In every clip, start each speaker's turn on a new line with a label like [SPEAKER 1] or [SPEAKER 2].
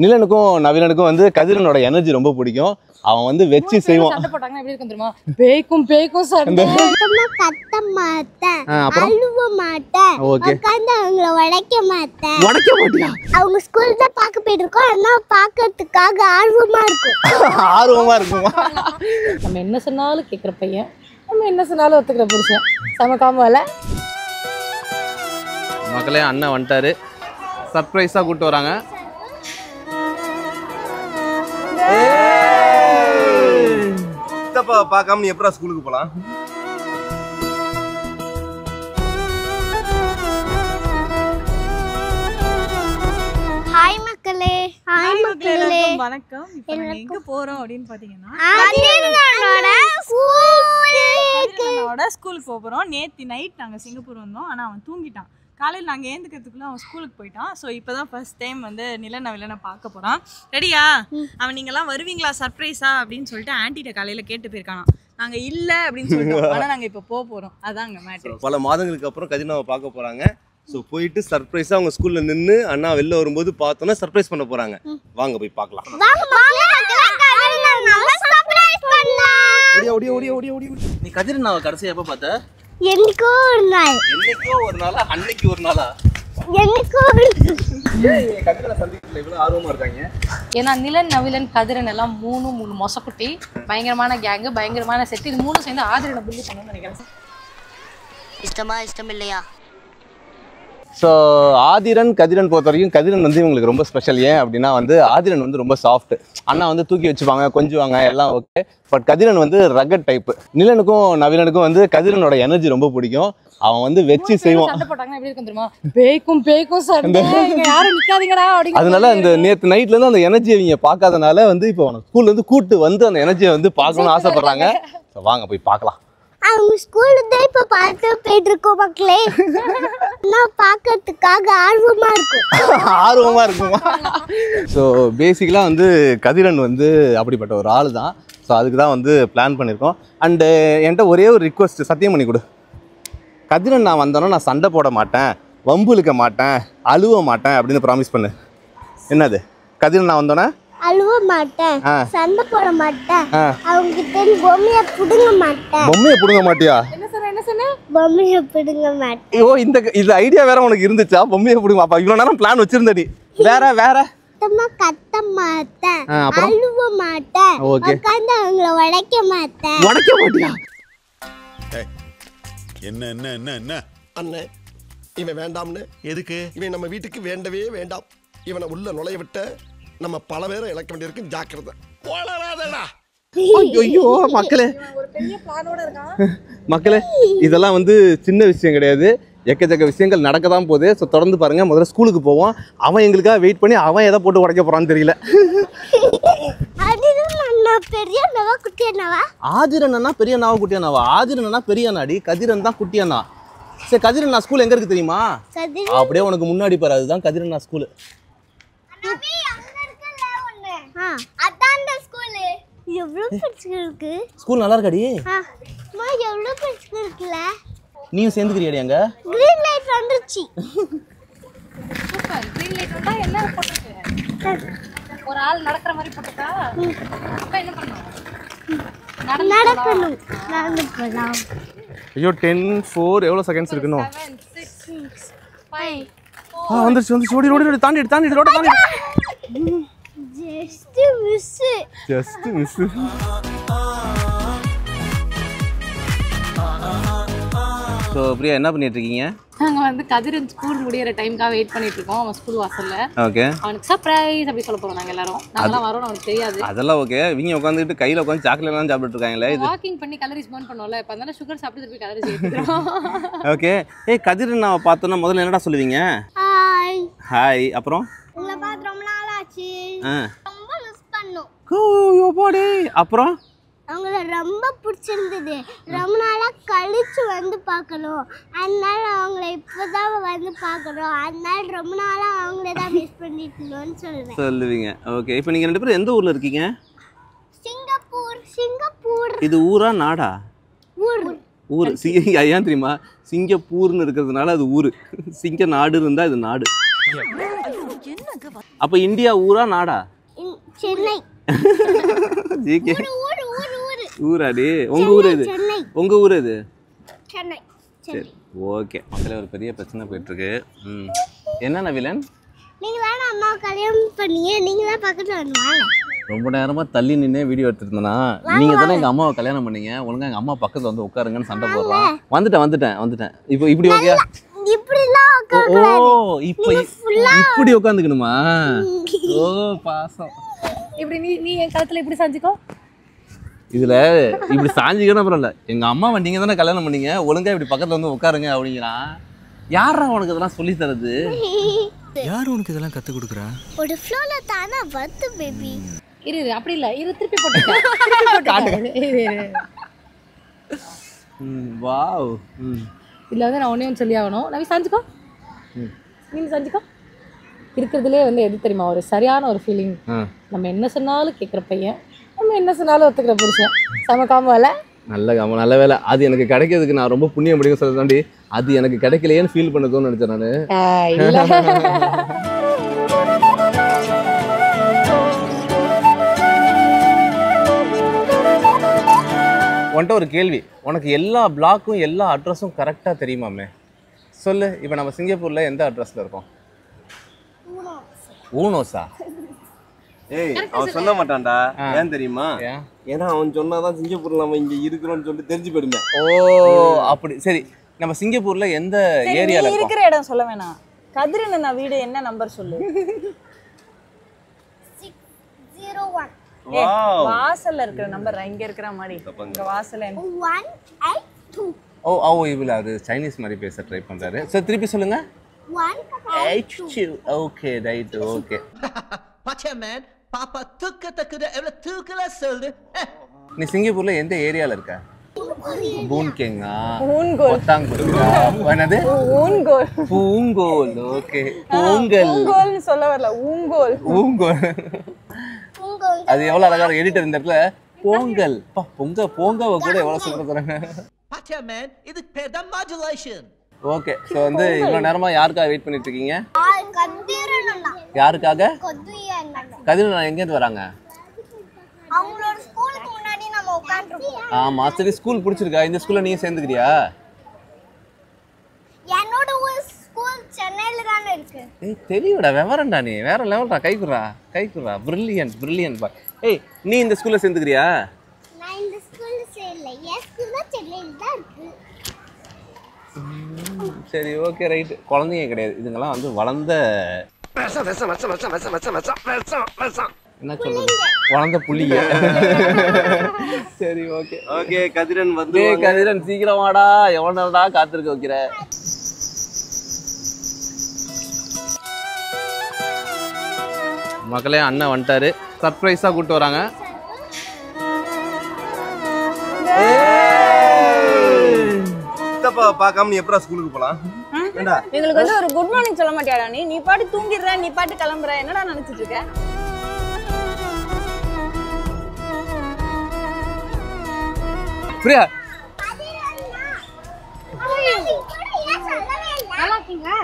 [SPEAKER 1] நிலனுக்கும் நவீனனுக்கும் வந்து கதிரனோட எனர்ஜி ரொம்ப பிடிக்கும். அவன் வந்து வெச்சி செய்வான்.
[SPEAKER 2] சண்டை போட்டாங்கன்னா எப்படி இருக்கும் தெரியுமா? பேய்க்கும் சண்டை.
[SPEAKER 3] கத்த மாட்டேன், அழுவ மாட்டேன், உட்கார்ந்து அவங்கள உடைக்க மாட்டேன்.
[SPEAKER 1] உடைக்க மாட்டியா?
[SPEAKER 3] அவங்க ஸ்கூல் தான் பார்க்க போயிருக்கோம், ஆனா பார்க்கறதுக்காக ஆர்வமா இருக்கும்.
[SPEAKER 1] ஆர்வமா இருக்குமா?
[SPEAKER 2] நம்ம என்ன சொன்னாலும் கேட்குற பையன், நம்ம என்ன சொன்னாலும் ஒத்துக்கிற புருஷன். சமக்காமல
[SPEAKER 1] மக்களே, அண்ணன் வந்துட்டாரு. சர்ப்ரைஸா கூப்பிட்டு வராங்க.
[SPEAKER 4] சித்தப்பா பார்க்காம நீ எப்படா ஸ்கூலுக்கு போலாம்?
[SPEAKER 3] ஹாய் மக்களே. ஹாய் மக்களே,
[SPEAKER 5] வணக்கம். இப்போ நாங்க எங்க போறோம் அப்படினு பாத்தீங்கன்னா ஸ்கூலுக்கு போறோம். நேத்து நைட் நாங்க சிங்கப்பூர் வந்தோம். ஆனா அவன் தூங்கிட்டான். காலையில் நாங்கள் ஏந்துக்கிறதுக்குள்ள அவன் ஸ்கூலுக்கு போயிட்டான். ஸோ இப்போ தான் ஃபர்ஸ்ட் டைம் வந்து நிலனை பார்க்க போகிறான். ரெடியா? அவன் நீங்கள்லாம் வருவீங்களா சர்ப்ரைஸா அப்படின்னு சொல்லிட்டு ஆன்ட்டிகிட்ட காலையில் கேட்டு போயிருக்கானா. நாங்கள் இல்லை அப்படின்னு சொல்லிட்டோம். ஆனால் நாங்கள் இப்போ போகிறோம். அதான் அங்கே மேட்ரு.
[SPEAKER 4] பல மாதங்களுக்கு அப்புறம் கதிரனாவை பார்க்க போகிறாங்க. ஸோ போயிட்டு சர்ப்ரைஸாக அவங்க ஸ்கூலில் நின்று அண்ணா வெளில வரும்போது பார்த்தோன்னா சர்ப்ரைஸ் பண்ண போகிறாங்க. வாங்க போய் பார்க்கலாம்.
[SPEAKER 1] நீ கதிரனாவை கடைசியா எப்ப பார்த்த?
[SPEAKER 3] என்னைக்கோ ஒரு நாள்.
[SPEAKER 1] என்னைக்கோ ஒரு நாளா? அன்னைக்கு ஒரு நாளா?
[SPEAKER 3] என்னைக்கோ
[SPEAKER 1] கதிரனை சந்திக்கல இவ்வளவு ஆர்வமா இருக்காங்க.
[SPEAKER 2] ஏன்னா நிலன் நவிலன் கதிரன் எல்லாம் மூணு மொசக்குட்டி, பயங்கரமான கேங்கு, பயங்கரமான செட்டு. இது மூணு சேர்ந்து ஆதிரனை புள்ளி பண்ணணும்னு நினைக்கிறேன்.
[SPEAKER 6] இஷ்டம் இல்லையா?
[SPEAKER 1] ஸோ ஆதிரன் கதிரன் பொறுத்த வரைக்கும் கதிரன் வந்து இவங்களுக்கு ரொம்ப ஸ்பெஷல். ஏன் அப்படின்னா வந்து ஆதிரன் வந்து ரொம்ப சாஃப்ட். அண்ணா வந்து தூக்கி வச்சுப்பாங்க, கொஞ்சுவாங்க, எல்லாம் ஓகே. பட் கதிரன் வந்து ரகட் டைப்பு. நிலனுக்கும் நவீனனுக்கும் வந்து கதிரனோட எனர்ஜி ரொம்ப பிடிக்கும். அவன் வந்து வெச்சி செய்வான்.
[SPEAKER 2] சண்டை போட்டாங்கன்னா எப்படி இருக்கும் தெரியுமா? பேய்க்கும் சண்டை. யாரும் நிக்காதீங்கடா அப்படின்னு.
[SPEAKER 1] அதனால அந்த நேற்று நைட்ல இருந்து அந்த எனர்ஜியை இவங்க பார்க்காதனால வந்து இப்போ ஸ்கூல்ல இருந்து கூட்டு வந்து அந்த எனர்ஜியை வந்து பார்க்கணும்னு ஆசைப்படுறாங்க. ஸோ வாங்க போய் பார்க்கலாம்.
[SPEAKER 3] அவங்க ஸ்கூல்ல தான் இப்ப பார்த்து போயிட்டு இருக்கோம் மக்களே. நான் பார்க்கறதுக்காக ஆர்வமா
[SPEAKER 1] இருக்குமா? ஸோ பேசிக்கலாக வந்து கதிரன் வந்து அப்படிப்பட்ட ஒரு ஆள் தான். ஸோ அதுக்கு தான் வந்து பிளான் பண்ணியிருக்கோம். அண்டு என்கிட்ட ஒரே ஒரு ரிக்வஸ்ட், சத்தியம் பண்ணி கொடு. கதிரன் நான் வந்தோன்னா நான் சண்டை போட மாட்டேன், வம்பு இழுக்க மாட்டேன், அழுவ மாட்டேன் அப்படின்னு ப்ராமிஸ் பண்ணு. என்னது? கதிரன் நான் வந்தோன்னே
[SPEAKER 3] அழுவ மாட்டேன், சண்டை போட மாட்டேன், அவங்க கிட்ட பொம்மையை புடுங்க மாட்டேன்.
[SPEAKER 1] பொம்மையை புடுங்க மாட்டியா?
[SPEAKER 2] என்ன சொன்ன?
[SPEAKER 3] பொம்மையை புடுங்க மாட்டேன்.
[SPEAKER 1] ஐயோ, இந்த ஐடியா வேற உனக்கு இருந்துச்சா? பொம்மையை புடுங்க. அப்ப இவ்வளோ நேரம் பிளான் வச்சிருந்தடி. வேற
[SPEAKER 3] கத்த மாட்டேன், அழுவ மாட்டேன், உட்கார்ந்து அவங்கள உடைக்க மாட்டியா?
[SPEAKER 7] என்ன அண்ணே, இவன் வேண்டாம்னு. எதுக்கு? இவன் நம்ம வீட்டுக்கு வேண்டவே வேண்டாம். இவனை உள்ள நுழைய விட்ட நம்ம பல பேரை இழக்க வேண்டியிருக்கு. ஜாக்கிரதை.
[SPEAKER 1] ஐயோ மக்களே, மக்களே இதெல்லாம் வந்து சின்ன விஷயம் கிடையாது. எக்கச்சக்க விஷயங்கள் நடக்க தான் போகுது. ஸோ தொடர்ந்து பாருங்க. முதல்ல ஸ்கூலுக்கு போவோம். அவன் எங்களுக்காக வெயிட் பண்ணி அவன் எதை போட்டு உடைக்க போறான்னு தெரியல. ஆதிரனா பெரிய நாவா குட்டியானாவா? ஆதிரனா பெரிய நாடி, கதிரன் தான் குட்டியானா. சரி, கதிரனா ஸ்கூல் எங்க இருக்கு தெரியுமா? அப்படியே உனக்கு முன்னாடி பாரு, அதுதான் கதிரனா ஸ்கூல். ஸ்கூல் நல்லா இருக்காடி. நீயும் சேர்ந்துக்கிறியாடி? அங்க
[SPEAKER 3] கிரீன் லைட் வந்துருச்சு.
[SPEAKER 2] சூப்பர். கிரீன் லைட் வந்தா என்ன போட்டுருக்கு? ஒரு ஆள் நடக்கிற மாதிரி போட்டுட்டா அப்ப என்ன பண்ணணும்?
[SPEAKER 3] நடக்கணும். நடந்து போலாம்.
[SPEAKER 1] ஐயோ 10 4 எவ்வளவு செகண்ட்ஸ் இருக்கணும்?
[SPEAKER 2] 7 6 5
[SPEAKER 1] வந்துருச்சு. ஓடி தாண்டி ரோட தாண்டி. Just miss. ஸோ பிரியா என்ன பண்ணிட்டு இருக்கீங்க?
[SPEAKER 2] நாங்கள் வந்து கதிரன் ஸ்கூல் முடியிற டைமுக்காக வெயிட் பண்ணிட்டு இருக்கோம். அவன் ஸ்கூல் வாசல்ல.
[SPEAKER 1] ஓகே. அவனுக்கு
[SPEAKER 2] சர்ப்ரைஸ் அப்படி சொல்ல போறோம். நாங்கள் எல்லாரும் நாங்களாம் வரோம், அவனுக்கு தெரியாது.
[SPEAKER 1] அதெல்லாம் ஓகே. இவங்க உட்காந்துட்டு கையில் உட்காந்து சாக்லேட்லாம் சாப்பிட்டு இருக்காங்களே. இது
[SPEAKER 2] வாக்கிங் பண்ணி கலரிஸ் பர்ன் பண்ணோம்ல. இப்போ அதனால சுகர் சாப்பிட்டு திருப்பி கலரிஸ் ஏற்றிக்கிறோம்.
[SPEAKER 1] ஓகே. கதிரன் நான் பார்த்தோன்னா முதல்ல என்னடா சொல்லுவீங்க? ஹாய். அப்புறம்
[SPEAKER 3] உங்களை பார்த்து ரொம்ப நாள் ஆச்சு, ரொம்ப மிஸ் பண்ணோம்.
[SPEAKER 1] அப்புறம்
[SPEAKER 3] அவங்கள ரொம்ப பிடிச்சிருந்தது, ரொம்ப நாளாக கழிச்சு வந்து பார்க்கணும், அதனால அவங்கள இப்போதான் வந்து பார்க்கணும், அதனால ரொம்ப நாளாக அவங்கள தான் மிஸ் பண்ணிட்டு இருந்தோம்னு சொல்லுவீங்க.
[SPEAKER 1] ஓகே. இப்போ நீங்கள் 2 பேரும் எந்த ஊரில் இருக்கீங்க?
[SPEAKER 3] சிங்கப்பூர்.
[SPEAKER 1] இது ஊரா நாடா? ஊர். ஏன் தெரியுமா? சிங்கப்பூர்னு இருக்கிறதுனால அது ஊர். சிங்க நாடு இருந்தால் இது நாடு.
[SPEAKER 5] என்ன
[SPEAKER 1] அப்போ இந்தியா ஊரா நாடா?
[SPEAKER 3] சென்னை.
[SPEAKER 1] ஜிகே
[SPEAKER 3] ஊரு ஊரு ஊரு
[SPEAKER 1] ஊராடி. உங்க ஊர் இது?
[SPEAKER 3] சென்னை.
[SPEAKER 1] உங்க ஊர் இது?
[SPEAKER 3] சென்னை.
[SPEAKER 1] சரி ஓகே. மக்களே ஒரு பெரிய பிரச்சனை போயிட்டு இருக்கு. என்ன நவிலன்?
[SPEAKER 3] நீங்க தானே அம்மா கல்யாணம் பண்ணீங்க, நீங்க தான் பக்கத்துல வந்து வாங்க.
[SPEAKER 1] ரொம்ப நேரமா தள்ளி நின்னே வீடியோ எடுத்துட்டு இருந்தேனா? நீங்க தானே எங்க அம்மாவை கல்யாணம் பண்ணீங்க, ஒழுங்கா எங்க அம்மா பக்கத்துல வந்து உட்காருங்கன்னு சண்டை போடுறான். வந்துட்டேன். இப்போ இப்படி ஓகே?
[SPEAKER 3] இப்படிலாம்
[SPEAKER 1] ஓ இப்போ இப்படி உட்காந்துக்கணுமா? ஓ பாசம்.
[SPEAKER 2] இப்படி நீ என் கழுத்துல இப்படி சாஞ்சிக்கோ.
[SPEAKER 1] இதுல இப்படி சாஞ்சிக்கணும் அப்புறம் இல்லை, எங்க அம்மா நீங்க தானே கல்யாணம் பண்ணீங்க, ஒழுங்கா இப்படி பக்கத்துல வந்து உட்காருங்க அப்படிங்கிறான். யாரா உனக்கு இதெல்லாம் சொல்லி தரது?
[SPEAKER 8] யார் உனக்கு இதெல்லாம் கத்து கொடுக்குறா?
[SPEAKER 3] ஒரு ஃப்ளோல தானா வந்து பேபி.
[SPEAKER 2] இரு அப்படி இல்ல, இரு திருப்பி போட்டுட்டேன்.
[SPEAKER 1] வாவ்.
[SPEAKER 2] இதுல வந்து நான் ஒன்னே ஒன்று சொல்லி ஆகணும். நவி சாஞ்சிக்கோ, நீ சாஞ்சிக்கோ. இருக்கிறதுலே வந்து எது தெரியுமா ஒரு சரியான ஒரு ஃபீலிங், நம்ம என்ன சொன்னாலும் கேட்குற பையன், நம்ம என்ன சொன்னாலும் ஒத்துக்கிற புருஷன். சமக்காமல
[SPEAKER 1] நல்ல வேலை. அது எனக்கு கிடைக்கிறதுக்கு நான் ரொம்ப புண்ணியம் படிக்க சொல்றதாண்டி, அது எனக்கு கிடைக்கலையேன்னு ஃபீல் பண்ணதோன்னு நினைச்சேன் நானு. உன்கிட்ட ஒரு கேள்வி, உனக்கு எல்லா பிளாக்கும் எல்லா அட்ரஸும் கரெக்டாக தெரியுமாமே? சொல்லு. இப்போ நம்ம சிங்கப்பூரில் எந்த அட்ரஸில் இருக்கோம்? ஊனோஸா?
[SPEAKER 4] ஏய் அவன் சொல்ல மாட்டான்டா. ஏன் தெரியுமா? ஏன்னா அவன் சொன்னாதான் சிங்கப்பூர்ல நம்ம இங்க இருக்கிறோம்னு சொல்லிட்டு தெரிஞ்சு போயிடுமே.
[SPEAKER 1] ஓ அப்படி. சரி, நம்ம சிங்கப்பூர்ல எந்த ஏரியால
[SPEAKER 5] இருக்கிற இடம் சொல்ல வேணாம். கதிரன் நான் வீடு என்ன நம்பர் சொல்லு.
[SPEAKER 3] 601.
[SPEAKER 5] வாசல்ல இருக்கிற நம்பர் இங்க இருக்கிற மாதிரி. இங்க வாசல்ல
[SPEAKER 3] 182.
[SPEAKER 1] ஓ இவ்வளோ அது சைனீஸ் மாதிரி பேச ட்ரை பண்றாரு. சரி திருப்பி சொல்லுங்க.
[SPEAKER 3] 182.
[SPEAKER 1] Okay right okay.
[SPEAKER 8] பாச்சா மேன் பாப்பா தூக்கத்தக்குற எவ்வளவு தூக்கல சொல்லு.
[SPEAKER 1] நீ சிங்கப்பூர்ல எந்த ஏரியால இருக்க? பூன்கேங்கா?
[SPEAKER 5] ஊன்கோல்.
[SPEAKER 1] கொத்தாங்குடியா? என்னது?
[SPEAKER 5] ஊன்கோல்.
[SPEAKER 1] பூங்கோல். ஓகே. பூங்கல்.
[SPEAKER 5] ஊன்கோல்னு சொல்ல வரல. ஊன்கோல்.
[SPEAKER 1] அது எவ்வளவு அழகா எடிட்டர் இந்த இடத்துல பொங்கல். பொங்கவை கூட எவ்வளவு சூப்பரா தராங்க.
[SPEAKER 8] பாச்சா மேன் இதுக்கு பேர் தான் மாடுலேஷன்.
[SPEAKER 1] ஓகே. சோ வந்து இவ்வளவு நேரமா யாருக்காக வெயிட் பண்ணிட்டு இருக்கீங்க?
[SPEAKER 3] கதிரன் அண்ணா.
[SPEAKER 1] யாருக்காக?
[SPEAKER 3] கதிரன் அண்ணா.
[SPEAKER 1] கதிரன் எங்க இருந்து வராங்க?
[SPEAKER 3] அவங்களோட ஸ்கூலுக்கு முன்னாடி நம்ம உட்கார்ந்திருக்கோம்.
[SPEAKER 1] ஆமா சரி. ஸ்கூல் பிடிச்சிருக்கா? இந்த ஸ்கூல்ல நீங்க சேர்ந்துக்கிறியா?
[SPEAKER 3] என்னோட ஸ்கூல் சென்னையில தான இருக்கு.
[SPEAKER 1] ஏய் தெரியுடா, விவரம்டா நீ. வேற லெவல்டா. கைக்குறா. பிரில்லியன்ட் பாய். ஏய் நீ இந்த ஸ்கூல்ல சேர்ந்துக்கிறியா?
[SPEAKER 3] நான் இந்த ஸ்கூல்ல சேரல. என் ஸ்கூல் தான் சென்னையில தான் இருக்கு.
[SPEAKER 1] சரி ஓகே ரைட். குழந்தைங்க கிடையாது இதுங்கெல்லாம் வந்து வளர்ந்த என்ன சொல்றது, வளர்ந்த புள்ளிங்க. சரி ஓகே
[SPEAKER 4] ஓகே கதிரன் வந்து
[SPEAKER 1] கதிரன் சீக்கிரம் வாடா. எவ்வளவு நேரம்டா காத்திருக்க வைக்கிற? மக்களே அண்ணன் வந்துட்டாரு. சர்ப்ரைஸா கூப்பிட்டு வராங்க.
[SPEAKER 4] பார்க்காம நீ எப்படா ஸ்கூலுக்கு போலாம்?
[SPEAKER 5] எங்களுக்கு வந்து ஒரு குட் மார்னிங் சொல்ல மாட்டியாடா? நீ பாட்டு தூங்கிடுற, நீ பாட்டு கிளம்புற, என்னடா நினைச்சிட்டு இருக்க?
[SPEAKER 1] பிரியா
[SPEAKER 2] நல்லா இருக்கீங்களா?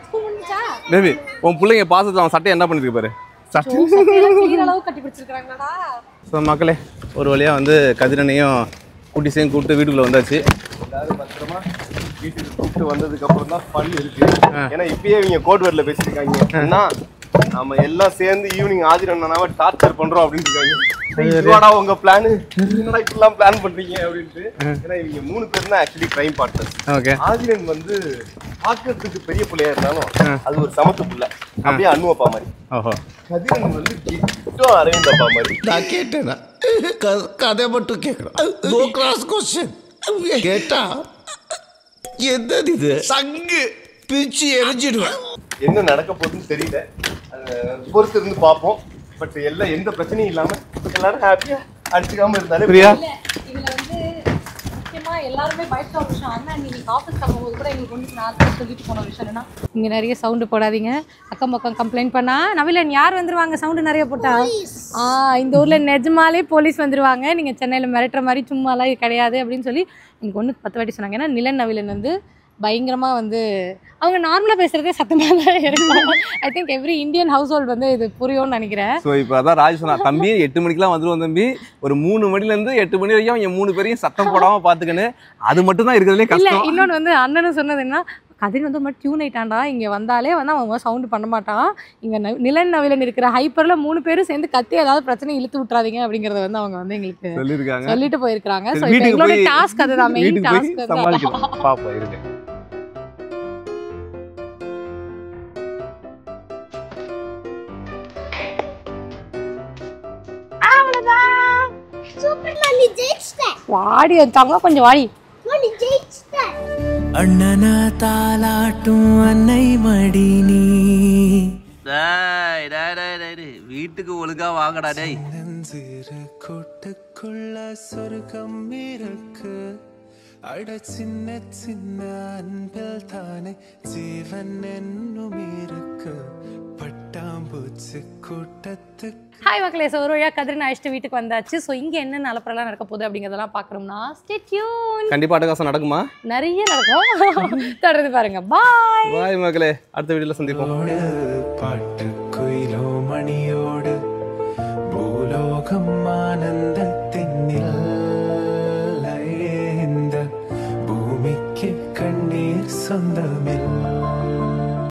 [SPEAKER 2] ஸ்கூல் முடிஞ்சா?
[SPEAKER 1] பேபி உன் பிள்ளைங்க பாசத்துல அவன் சட்டை என்ன பண்ணிருக்கு பாரு.
[SPEAKER 2] அளவு கட்டி பிடிச்சிருக்காங்கடா.
[SPEAKER 1] ஸோ மக்களே ஒரு வழியாக வந்து கதிரனையும் குட்டிசையும் கூப்பிட்டு வீட்டுக்குள்ளே வந்தாச்சு.
[SPEAKER 4] எல்லாரும் பத்திரமா வீட்டுக்கு கூப்பிட்டு வந்ததுக்கு அப்புறம் தான் ஃபன் இருக்கு. ஏன்னா இப்பயே இவங்க கோட் வேர்ட்ல பேசிருக்காங்க. ஏன்னா நம்ம எல்லாம் சேர்ந்து ஈவினிங் ஆதிரண்ணாவை டார்ச்சர் பண்றோம் அப்படின்னு இருக்காங்க. இதுவாடா உங்க பிளான், என்னடா இப்படிலாம் பிளான் பண்றீங்க அப்படின்ட்டு. ஏன்னா இவங்க 3 பேர் தான் actually crime partners.
[SPEAKER 1] Okay.
[SPEAKER 4] Aadhiran வந்து பார்க்கறதுக்கு பெரிய பிள்ளையா இருந்தாலும் அது ஒரு சமத்து பிள்ளை, அப்படியே அண்ணுவப்பா மாதிரி.
[SPEAKER 1] ஓஹோ.
[SPEAKER 4] கதிரன் வந்து கிட்டோ அரவிந்தப்பா மாதிரி.
[SPEAKER 7] நான் கேட்டேனா கதை மட்டும் கேட்கணும். கிராஸ் கொஸ்டின் கேட்டா என்னது இது சங்கு பிச்சு எரிஞ்சிடுவேன்.
[SPEAKER 4] என்ன நடக்க போகுதுன்னு தெரியல, பொறுத்து இருந்து பார்ப்போம். பட் எல்லாம் எந்த பிரச்சனையும் இல்லாம எல்லாரும் ஹாப்பியா அடிச்சுக்காம இருந்தாலே
[SPEAKER 1] பிரியா.
[SPEAKER 2] இதுல வந்து முக்கியமா எல்லாருமே பயப்பட ஒரு விஷயம். அண்ணா நீங்க ஆஃபீஸ் கிளம்பும்போது கூட எங்களுக்கு வந்து நான் சொல்லிட்டு போன விஷயம் என்னன்னா, இங்க நிறைய சவுண்டு போடாதீங்க, அக்கம் பக்கம் கம்ப்ளைண்ட் பண்ணா நவிலன் யார் வந்துருவாங்க சவுண்டு நிறைய போட்டா? இந்த ஊர்ல நிஜமாலே போலீஸ் வந்துருவாங்க, நீங்க சென்னையில மிரட்டுற மாதிரி சும்மாலாம் கிடையாது அப்படின்னு சொல்லி எனக்கு 10 வாட்டி சொன்னாங்க. ஏன்னா நிலன் நவிலன் வந்து பயங்கரமாக வந்து அவங்க நார்மலாக பேசுகிறதே சத்தமாக தான் இருக்கும். I think every Indian house hold வந்து இது புரியும்னு நினைக்கிறேன்.
[SPEAKER 1] ஸோ இப்போ அதான் ராஜ் சொன்னா, தம்பி 8 மணிக்கெலாம் வந்துடுவோம் தம்பி, ஒரு 3 மணிலேருந்து 8 மணி வரைக்கும் அவங்க 3 பேரையும் சத்தம் போடாமல் பார்த்துக்கன்னு. அது மட்டும் தான் இருக்கிறதுலே
[SPEAKER 2] இல்லை
[SPEAKER 1] கஷ்டம்.
[SPEAKER 2] இன்னொன்று வந்து அண்ணனும் சொன்னது என்ன, கதிர் வந்து மாதிரி டியூன் ஆயிட்டான்டா, இங்கே வந்தாலே வந்து அவங்க சவுண்டு பண்ண மாட்டான், இங்கே நிலன் நவிலன் இருக்கிற ஹைப்பரில் 3 பேரும் சேர்ந்து கத்தி ஏதாவது பிரச்சனை இழுத்து விட்றாதீங்க அப்படிங்கிறத வந்து அவங்க வந்து எங்களுக்கு
[SPEAKER 1] சொல்லியிருக்காங்க,
[SPEAKER 2] சொல்லிட்டு போயிருக்காங்க. ஸோ
[SPEAKER 1] வீட்டுக்கு
[SPEAKER 2] எங்களோட
[SPEAKER 1] போய்
[SPEAKER 2] டாஸ்க் அதுதான், மெயின்
[SPEAKER 1] வீட்டுக்கு போய்
[SPEAKER 2] டாஸ்க்.
[SPEAKER 1] சமாளிக்கணும். பாப்போம் இருங்க.
[SPEAKER 3] சூப்பர் மம்மி ஜெயிச்சிட்ட.
[SPEAKER 2] வாடி வந்தாங்க கொஞ்சம் வாடி.
[SPEAKER 3] மம்மி ஜெயிச்சிட்ட.
[SPEAKER 9] அண்ணனா தாலாட்டும் அன்னை மடி நீ.
[SPEAKER 1] வீட்டுக்கு ஒழுங்கா வாங்கடா டேய்.
[SPEAKER 9] கூட்டுக்குள்ள சொர்க்கம் இருக்கு, அட சின்ன சின்ன அன்பில் தானே ஜீவன் என்னும் இருக்கு, பட்டாம்பூச்சி கூட்டத்துக்கு.
[SPEAKER 2] ஹாய் மக்களே, ஸோ ஒரு வழியாக கதிரன் அழைச்சிட்டு வீட்டுக்கு வந்தாச்சு. ஸோ இங்கே என்ன நிலப்பரெல்லாம் நடக்க போகுது அப்படிங்கிறதெல்லாம் பார்க்கணும்னா ஸ்டே டியூன்.
[SPEAKER 1] கண்டிப்பா அட்டகாசம் நடக்குமா?
[SPEAKER 2] நிறைய நடக்கும், தொடர்ந்து பாருங்க. பாய்
[SPEAKER 1] பாய் மக்களே, அடுத்த வீடியோல சந்திப்போம்.
[SPEAKER 9] பாட்டு குயிலோ மணியோடு பூலோகம் ஆனந்த